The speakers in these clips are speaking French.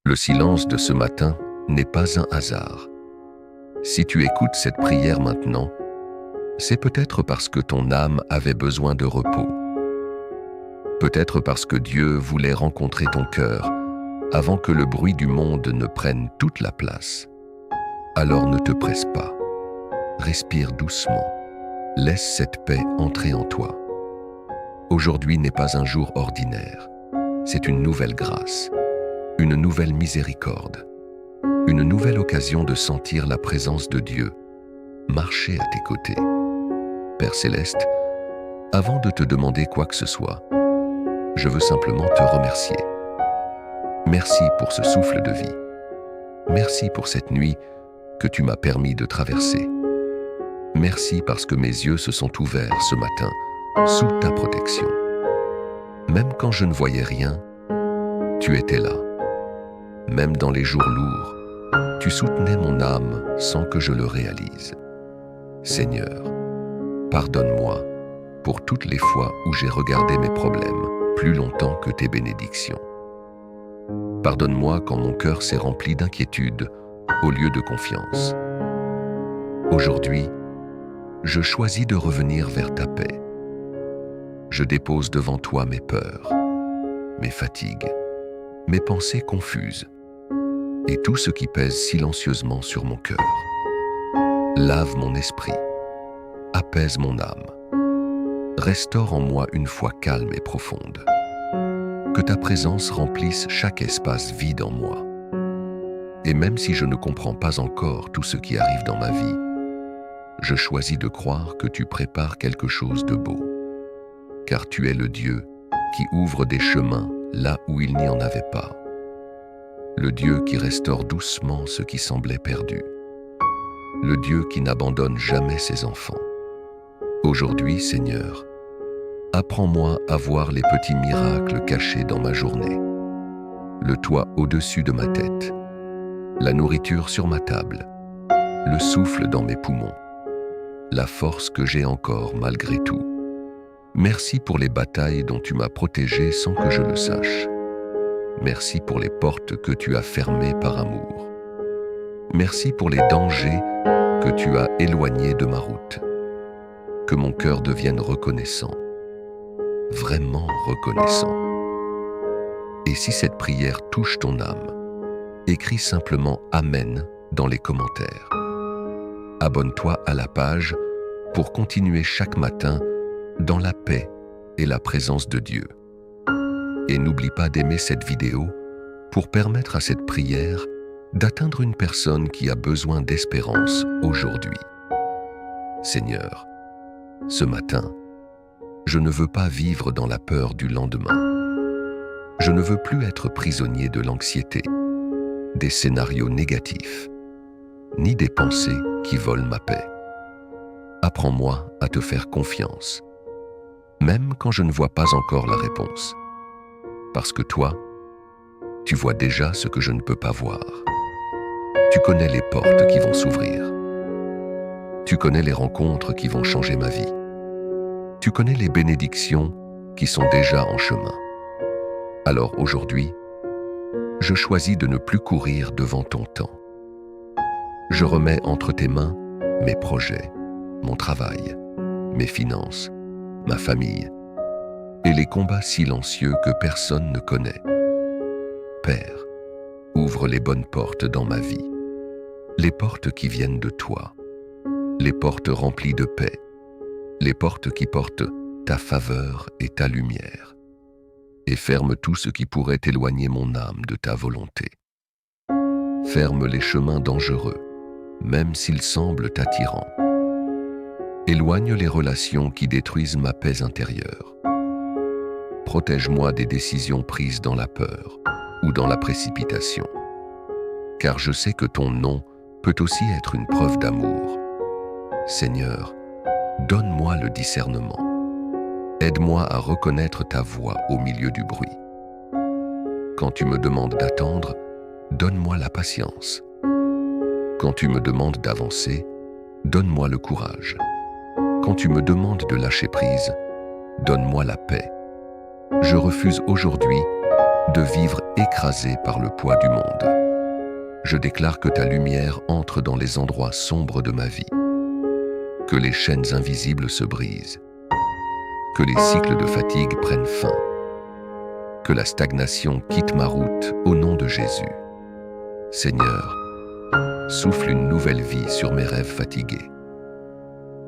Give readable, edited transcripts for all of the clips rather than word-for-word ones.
Le silence de ce matin n'est pas un hasard. Si tu écoutes cette prière maintenant, c'est peut-être parce que ton âme avait besoin de repos. Peut-être parce que Dieu voulait rencontrer ton cœur avant que le bruit du monde ne prenne toute la place. Alors ne te presse pas. Respire doucement. Laisse cette paix entrer en toi. Aujourd'hui n'est pas un jour ordinaire. C'est une nouvelle grâce, une nouvelle miséricorde, une nouvelle occasion de sentir la présence de Dieu marcher à tes côtés. Père Céleste, avant de te demander quoi que ce soit, je veux simplement te remercier. Merci pour ce souffle de vie. Merci pour cette nuit que tu m'as permis de traverser. Merci parce que mes yeux se sont ouverts ce matin sous ta protection. Même quand je ne voyais rien, tu étais là. Même dans les jours lourds, tu soutenais mon âme sans que je le réalise. Seigneur, pardonne-moi pour toutes les fois où j'ai regardé mes problèmes plus longtemps que tes bénédictions. Pardonne-moi quand mon cœur s'est rempli d'inquiétude au lieu de confiance. Aujourd'hui, je choisis de revenir vers ta paix. Je dépose devant toi mes peurs, mes fatigues, mes pensées confuses et tout ce qui pèse silencieusement sur mon cœur. Lave mon esprit, apaise mon âme, restaure en moi une foi calme et profonde. Que ta présence remplisse chaque espace vide en moi. Et même si je ne comprends pas encore tout ce qui arrive dans ma vie, je choisis de croire que tu prépares quelque chose de beau. Car tu es le Dieu qui ouvre des chemins là où il n'y en avait pas. Le Dieu qui restaure doucement ce qui semblait perdu. Le Dieu qui n'abandonne jamais ses enfants. Aujourd'hui, Seigneur, apprends-moi à voir les petits miracles cachés dans ma journée. Le toit au-dessus de ma tête, la nourriture sur ma table, le souffle dans mes poumons, la force que j'ai encore malgré tout. Merci pour les batailles dont tu m'as protégé sans que je le sache. Merci pour les portes que tu as fermées par amour. Merci pour les dangers que tu as éloignés de ma route. Que mon cœur devienne reconnaissant, vraiment reconnaissant. Et si cette prière touche ton âme, écris simplement « Amen » dans les commentaires. Abonne-toi à la page pour continuer chaque matin dans la paix et la présence de Dieu. Et n'oublie pas d'aimer cette vidéo pour permettre à cette prière d'atteindre une personne qui a besoin d'espérance aujourd'hui. Seigneur, ce matin, je ne veux pas vivre dans la peur du lendemain. Je ne veux plus être prisonnier de l'anxiété, des scénarios négatifs, ni des pensées qui volent ma paix. Apprends-moi à te faire confiance, même quand je ne vois pas encore la réponse. Parce que toi, tu vois déjà ce que je ne peux pas voir. Tu connais les portes qui vont s'ouvrir. Tu connais les rencontres qui vont changer ma vie. Tu connais les bénédictions qui sont déjà en chemin. Alors aujourd'hui, je choisis de ne plus courir devant ton temps. Je remets entre tes mains mes projets, mon travail, mes finances, ma famille et les combats silencieux que personne ne connaît. Père, ouvre les bonnes portes dans ma vie, les portes qui viennent de toi, les portes remplies de paix, les portes qui portent ta faveur et ta lumière, et ferme tout ce qui pourrait éloigner mon âme de ta volonté. Ferme les chemins dangereux, même s'ils semblent attirants. Éloigne les relations qui détruisent ma paix intérieure. Protège-moi des décisions prises dans la peur ou dans la précipitation, car je sais que ton nom peut aussi être une preuve d'amour. Seigneur, donne-moi le discernement. Aide-moi à reconnaître ta voix au milieu du bruit. Quand tu me demandes d'attendre, donne-moi la patience. Quand tu me demandes d'avancer, donne-moi le courage. Quand tu me demandes de lâcher prise, donne-moi la paix. Je refuse aujourd'hui de vivre écrasé par le poids du monde. Je déclare que ta lumière entre dans les endroits sombres de ma vie, que les chaînes invisibles se brisent, que les cycles de fatigue prennent fin, que la stagnation quitte ma route au nom de Jésus. Seigneur, souffle une nouvelle vie sur mes rêves fatigués.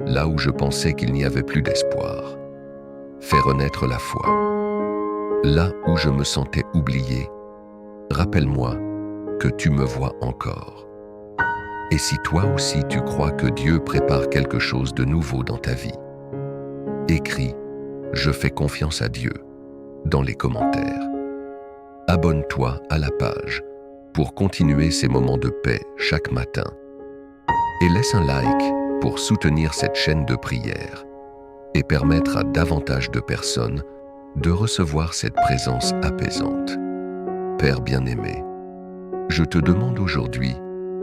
Là où je pensais qu'il n'y avait plus d'espoir, fais renaître la foi. Là où je me sentais oublié, rappelle-moi que tu me vois encore. Et si toi aussi tu crois que Dieu prépare quelque chose de nouveau dans ta vie, écris « Je fais confiance à Dieu » dans les commentaires. Abonne-toi à la page pour continuer ces moments de paix chaque matin. Et laisse un like pour soutenir cette chaîne de prière et permettre à davantage de personnes de recevoir cette présence apaisante. Père bien-aimé, je te demande aujourd'hui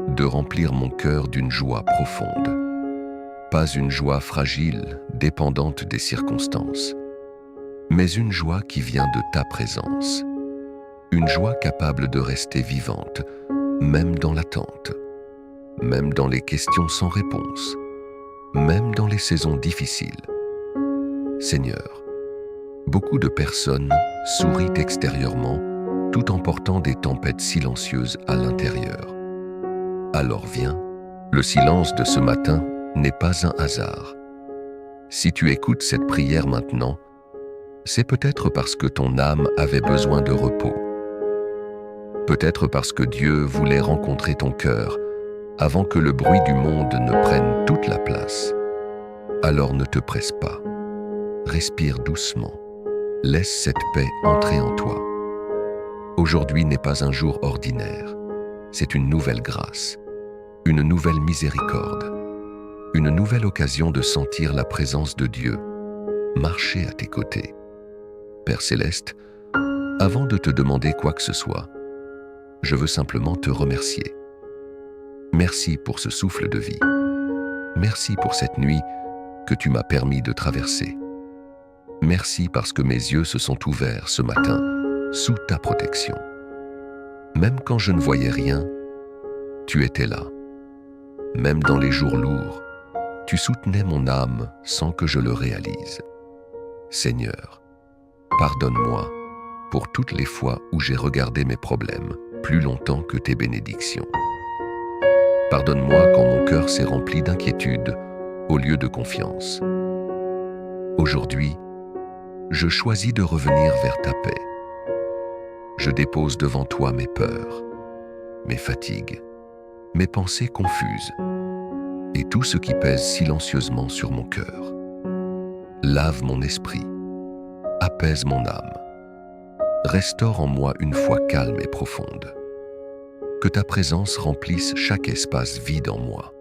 de remplir mon cœur d'une joie profonde. Pas une joie fragile, dépendante des circonstances, mais une joie qui vient de ta présence. Une joie capable de rester vivante, même dans l'attente, même dans les questions sans réponse, même dans les saisons difficiles. Seigneur, beaucoup de personnes sourient extérieurement tout en portant des tempêtes silencieuses à l'intérieur. Alors viens, le silence de ce matin n'est pas un hasard. Si tu écoutes cette prière maintenant, c'est peut-être parce que ton âme avait besoin de repos. Peut-être parce que Dieu voulait rencontrer ton cœur avant que le bruit du monde ne prenne toute la place. Alors ne te presse pas. Respire doucement. Laisse cette paix entrer en toi. Aujourd'hui n'est pas un jour ordinaire. C'est une nouvelle grâce, une nouvelle miséricorde, une nouvelle occasion de sentir la présence de Dieu marcher à tes côtés. Père Céleste, avant de te demander quoi que ce soit, je veux simplement te remercier. Merci pour ce souffle de vie. Merci pour cette nuit que tu m'as permis de traverser. Merci parce que mes yeux se sont ouverts ce matin sous ta protection. Même quand je ne voyais rien, tu étais là. Même dans les jours lourds, tu soutenais mon âme sans que je le réalise. Seigneur, pardonne-moi pour toutes les fois où j'ai regardé mes problèmes plus longtemps que tes bénédictions. Pardonne-moi quand mon cœur s'est rempli d'inquiétude au lieu de confiance. Aujourd'hui, je choisis de revenir vers ta paix. Je dépose devant toi mes peurs, mes fatigues, mes pensées confuses et tout ce qui pèse silencieusement sur mon cœur. Lave mon esprit, apaise mon âme, restaure en moi une foi calme et profonde. Que ta présence remplisse chaque espace vide en moi.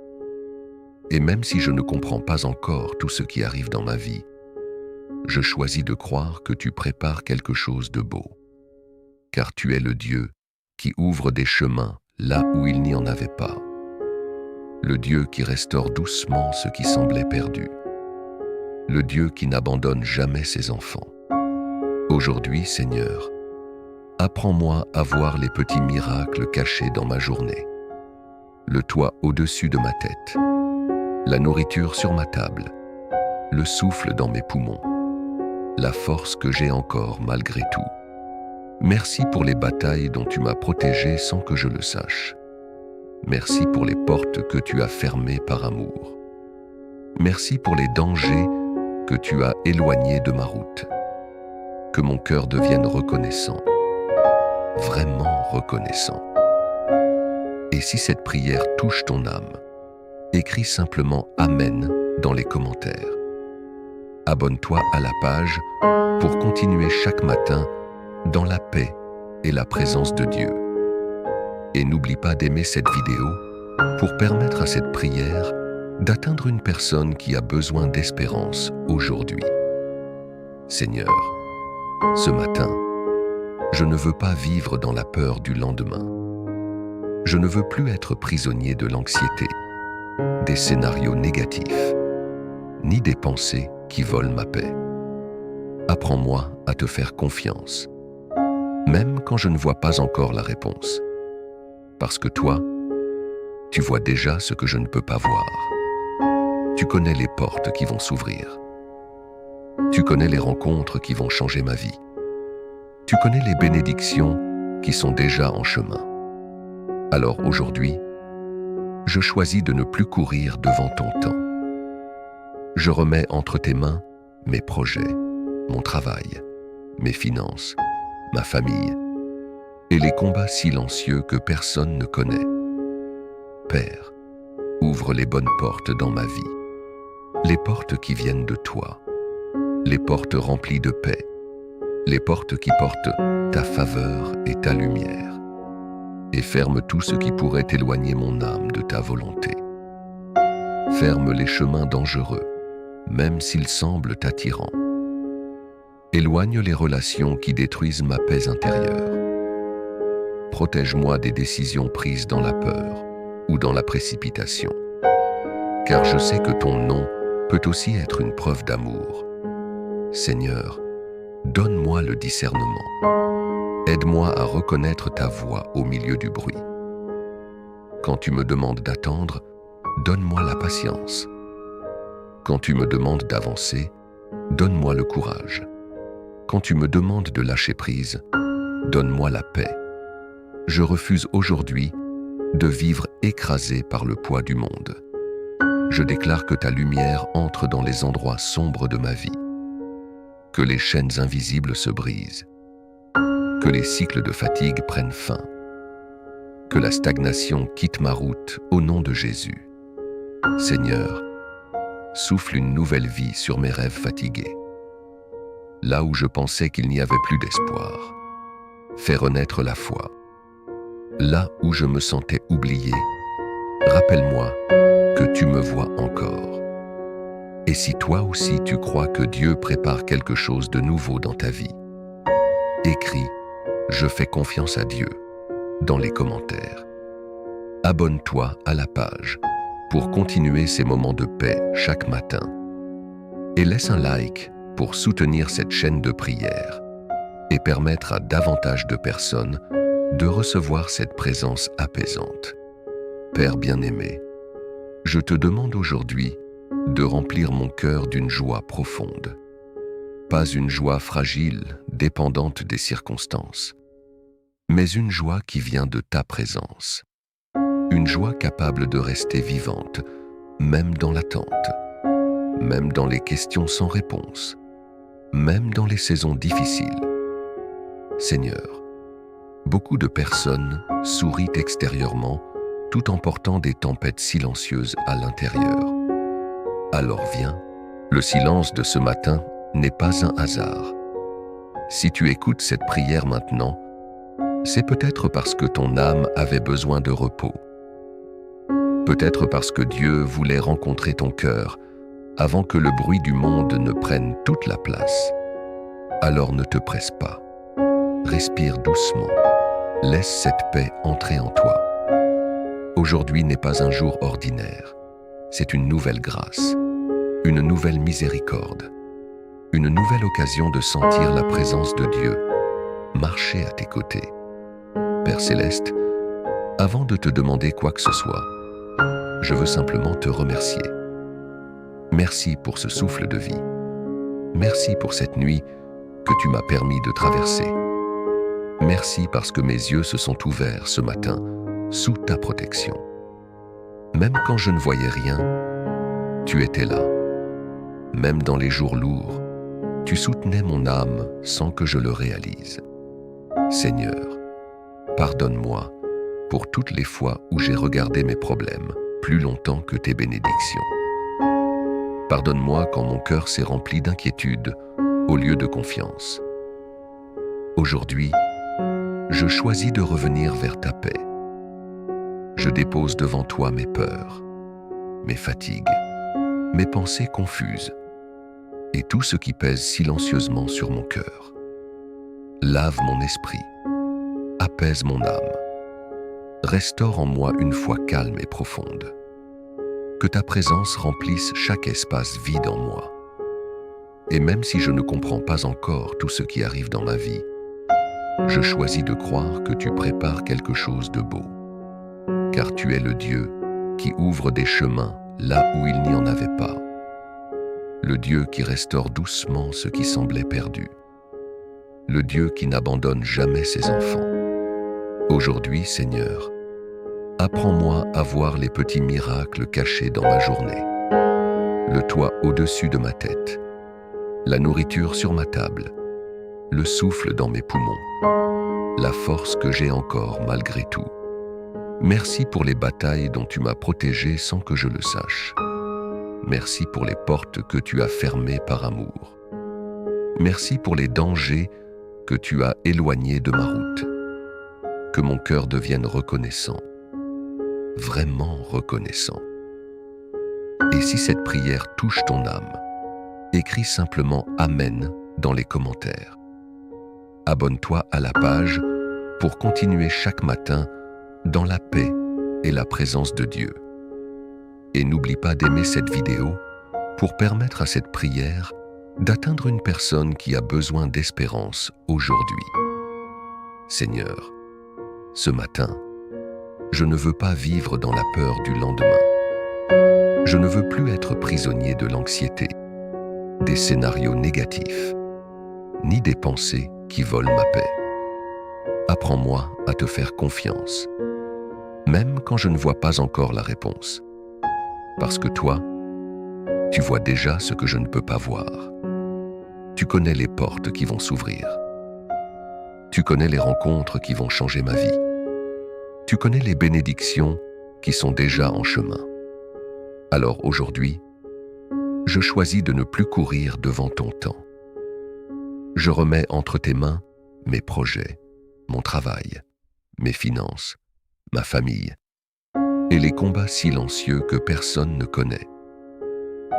Et même si je ne comprends pas encore tout ce qui arrive dans ma vie, je choisis de croire que tu prépares quelque chose de beau. Car tu es le Dieu qui ouvre des chemins là où il n'y en avait pas. Le Dieu qui restaure doucement ce qui semblait perdu. Le Dieu qui n'abandonne jamais ses enfants. Aujourd'hui, Seigneur, apprends-moi à voir les petits miracles cachés dans ma journée. Le toit au-dessus de ma tête, la nourriture sur ma table, le souffle dans mes poumons, la force que j'ai encore malgré tout. Merci pour les batailles dont tu m'as protégé sans que je le sache. Merci pour les portes que tu as fermées par amour. Merci pour les dangers que tu as éloignés de ma route. Que mon cœur devienne reconnaissant, vraiment reconnaissant. Et si cette prière touche ton âme, écris simplement « Amen » dans les commentaires. Abonne-toi à la page pour continuer chaque matin dans la paix et la présence de Dieu. Et n'oublie pas d'aimer cette vidéo pour permettre à cette prière d'atteindre une personne qui a besoin d'espérance aujourd'hui. Seigneur, ce matin, je ne veux pas vivre dans la peur du lendemain. Je ne veux plus être prisonnier de l'anxiété, des scénarios négatifs, ni des pensées qui volent ma paix. Apprends-moi à te faire confiance. même quand je ne vois pas encore la réponse. Parce que toi, tu vois déjà ce que je ne peux pas voir. Tu connais les portes qui vont s'ouvrir. Tu connais les rencontres qui vont changer ma vie. Tu connais les bénédictions qui sont déjà en chemin. Alors aujourd'hui, je choisis de ne plus courir devant ton temps. Je remets entre tes mains mes projets, mon travail, mes finances, ma famille et les combats silencieux que personne ne connaît. Père, ouvre les bonnes portes dans ma vie, les portes qui viennent de toi, les portes remplies de paix, les portes qui portent ta faveur et ta lumière, et ferme tout ce qui pourrait éloigner mon âme de ta volonté. Ferme les chemins dangereux, même s'ils semblent attirants. Éloigne les relations qui détruisent ma paix intérieure. Protège-moi des décisions prises dans la peur ou dans la précipitation, car je sais que ton nom peut aussi être une preuve d'amour. Seigneur, donne-moi le discernement. Aide-moi à reconnaître ta voix au milieu du bruit. Quand tu me demandes d'attendre, donne-moi la patience. Quand tu me demandes d'avancer, donne-moi le courage. Quand tu me demandes de lâcher prise, donne-moi la paix. Je refuse aujourd'hui de vivre écrasé par le poids du monde. Je déclare que ta lumière entre dans les endroits sombres de ma vie, que les chaînes invisibles se brisent, que les cycles de fatigue prennent fin, que la stagnation quitte ma route au nom de Jésus. Seigneur, souffle une nouvelle vie sur mes rêves fatigués. Là où je pensais qu'il n'y avait plus d'espoir, fais renaître la foi. Là où je me sentais oublié, rappelle-moi que tu me vois encore. Et si toi aussi tu crois que Dieu prépare quelque chose de nouveau dans ta vie, écris « Je fais confiance à Dieu » dans les commentaires. Abonne-toi à la page pour continuer ces moments de paix chaque matin. Et laisse un like pour soutenir cette chaîne de prière et permettre à davantage de personnes de recevoir cette présence apaisante. Père bien-aimé, je te demande aujourd'hui de remplir mon cœur d'une joie profonde. Pas une joie fragile, dépendante des circonstances, mais une joie qui vient de ta présence. Une joie capable de rester vivante, même dans l'attente, même dans les questions sans réponse, même dans les saisons difficiles. Seigneur, beaucoup de personnes sourient extérieurement tout en portant des tempêtes silencieuses à l'intérieur. Alors viens, le silence de ce matin n'est pas un hasard. Si tu écoutes cette prière maintenant, c'est peut-être parce que ton âme avait besoin de repos. Peut-être parce que Dieu voulait rencontrer ton cœur avant que le bruit du monde ne prenne toute la place. Alors ne te presse pas. Respire doucement. Laisse cette paix entrer en toi. Aujourd'hui n'est pas un jour ordinaire. C'est une nouvelle grâce, une nouvelle miséricorde, une nouvelle occasion de sentir la présence de Dieu marcher à tes côtés. Père Céleste, avant de te demander quoi que ce soit, je veux simplement te remercier. Merci pour ce souffle de vie. Merci pour cette nuit que tu m'as permis de traverser. Merci parce que mes yeux se sont ouverts ce matin sous ta protection. Même quand je ne voyais rien, tu étais là. Même dans les jours lourds, tu soutenais mon âme sans que je le réalise. Seigneur, pardonne-moi pour toutes les fois où j'ai regardé mes problèmes plus longtemps que tes bénédictions. Pardonne-moi quand mon cœur s'est rempli d'inquiétude au lieu de confiance. Aujourd'hui, je choisis de revenir vers ta paix. Je dépose devant toi mes peurs, mes fatigues, mes pensées confuses et tout ce qui pèse silencieusement sur mon cœur. Lave mon esprit, apaise mon âme, restaure en moi une foi calme et profonde. Que ta présence remplisse chaque espace vide en moi. Et même si je ne comprends pas encore tout ce qui arrive dans ma vie, je choisis de croire que tu prépares quelque chose de beau, car tu es le Dieu qui ouvre des chemins là où il n'y en avait pas, le Dieu qui restaure doucement ce qui semblait perdu, le Dieu qui n'abandonne jamais ses enfants. Aujourd'hui, Seigneur, apprends-moi à voir les petits miracles cachés dans ma journée, le toit au-dessus de ma tête, la nourriture sur ma table, le souffle dans mes poumons, la force que j'ai encore malgré tout. Merci pour les batailles dont tu m'as protégé sans que je le sache. Merci pour les portes que tu as fermées par amour. Merci pour les dangers que tu as éloignés de ma route. Que mon cœur devienne reconnaissant, vraiment reconnaissant. Et si cette prière touche ton âme, écris simplement « Amen » dans les commentaires. Abonne-toi à la page pour continuer chaque matin dans la paix et la présence de Dieu. Et n'oublie pas d'aimer cette vidéo pour permettre à cette prière d'atteindre une personne qui a besoin d'espérance aujourd'hui. Seigneur, ce matin, je ne veux pas vivre dans la peur du lendemain. Je ne veux plus être prisonnier de l'anxiété, des scénarios négatifs, ni des pensées qui volent ma paix. Apprends-moi à te faire confiance, même quand je ne vois pas encore la réponse. Parce que toi, tu vois déjà ce que je ne peux pas voir. Tu connais les portes qui vont s'ouvrir. Tu connais les rencontres qui vont changer ma vie. Tu connais les bénédictions qui sont déjà en chemin. Alors aujourd'hui, je choisis de ne plus courir devant ton temps. Je remets entre tes mains mes projets, mon travail, mes finances, ma famille et les combats silencieux que personne ne connaît.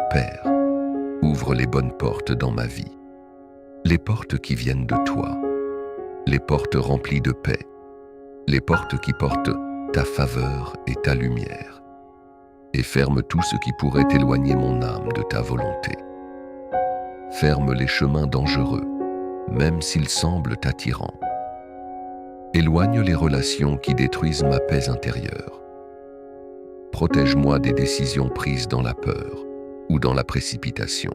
Père, ouvre les bonnes portes dans ma vie, les portes qui viennent de toi, les portes remplies de paix, les portes qui portent ta faveur et ta lumière, et ferme tout ce qui pourrait éloigner mon âme de ta volonté. Ferme les chemins dangereux, même s'ils semblent attirants. Éloigne les relations qui détruisent ma paix intérieure. Protège-moi des décisions prises dans la peur ou dans la précipitation,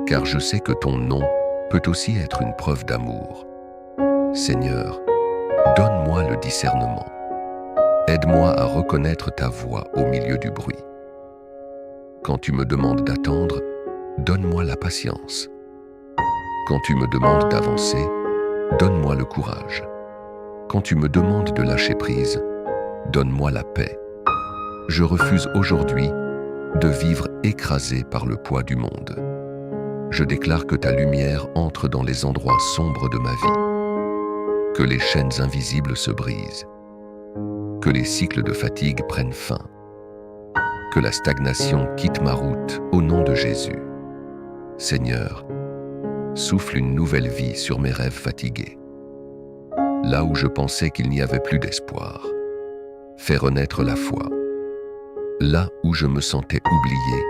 car je sais que ton nom peut aussi être une preuve d'amour. Seigneur, donne-moi le discernement. Aide-moi à reconnaître ta voix au milieu du bruit. Quand tu me demandes d'attendre, donne-moi la patience. Quand tu me demandes d'avancer, donne-moi le courage. Quand tu me demandes de lâcher prise, donne-moi la paix. Je refuse aujourd'hui de vivre écrasé par le poids du monde. Je déclare que ta lumière entre dans les endroits sombres de ma vie, que les chaînes invisibles se brisent, que les cycles de fatigue prennent fin, que la stagnation quitte ma route au nom de Jésus. Seigneur, souffle une nouvelle vie sur mes rêves fatigués. Là où je pensais qu'il n'y avait plus d'espoir, fais renaître la foi. Là où je me sentais oublié,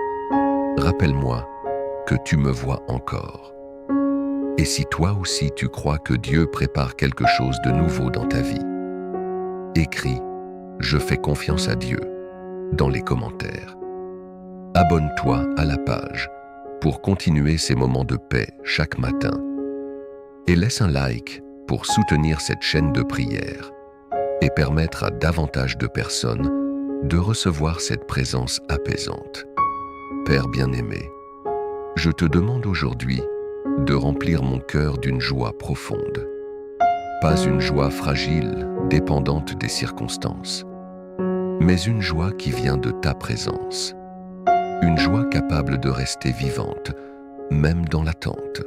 rappelle-moi que tu me vois encore. Et si toi aussi tu crois que Dieu prépare quelque chose de nouveau dans ta vie, écris « Je fais confiance à Dieu » dans les commentaires. Abonne-toi à la page pour continuer ces moments de paix chaque matin. Et laisse un like pour soutenir cette chaîne de prière et permettre à davantage de personnes de recevoir cette présence apaisante. Père bien-aimé, je te demande aujourd'hui de remplir mon cœur d'une joie profonde. Pas une joie fragile, dépendante des circonstances, mais une joie qui vient de ta présence. Une joie capable de rester vivante, même dans l'attente,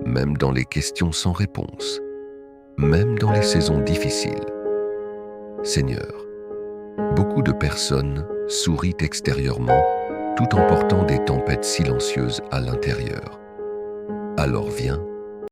même dans les questions sans réponse, même dans les saisons difficiles. Seigneur, beaucoup de personnes sourient extérieurement tout en portant des tempêtes silencieuses à l'intérieur. Alors viens